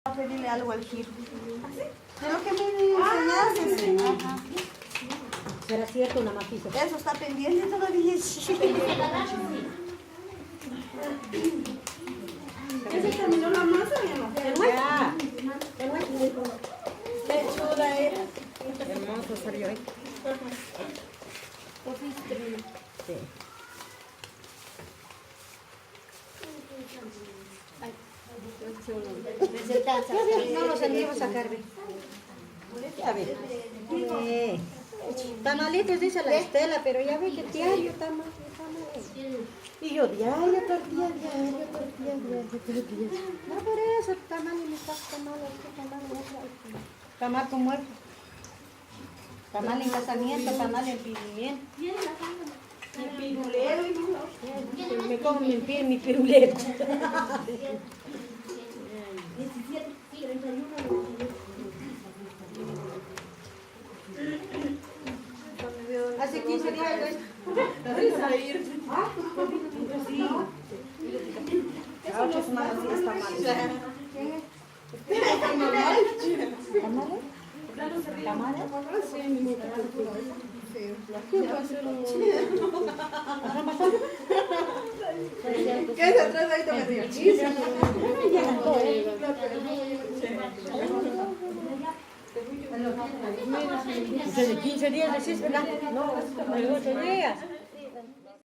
A pedirle algo al giro. De lo que me enseñaste. Ajá. ¿Será cierto una maquisa? Eso está pendiente todavía. ¿Ya se terminó la masa o ya no? Ya. Qué chula era. Hermoso salió ahí. Sí. No lo sentimos sacar, ve. Ya ve. Tamalitos dice la Estela, pero ya ve que diario tamal. Y yo diario tortilla. No por eso, tamal y me está tamal con muerto. Tamal en casamiento, tamal en pidimiento. El pirulero. Me como mi pirulero. Hace 15 días, ¿ves? A 8 semanas sí está mal. ¿Tamales? ¿Qué es atrás ahí te río? De 15 días decís, ¿verdad? No, 8 días.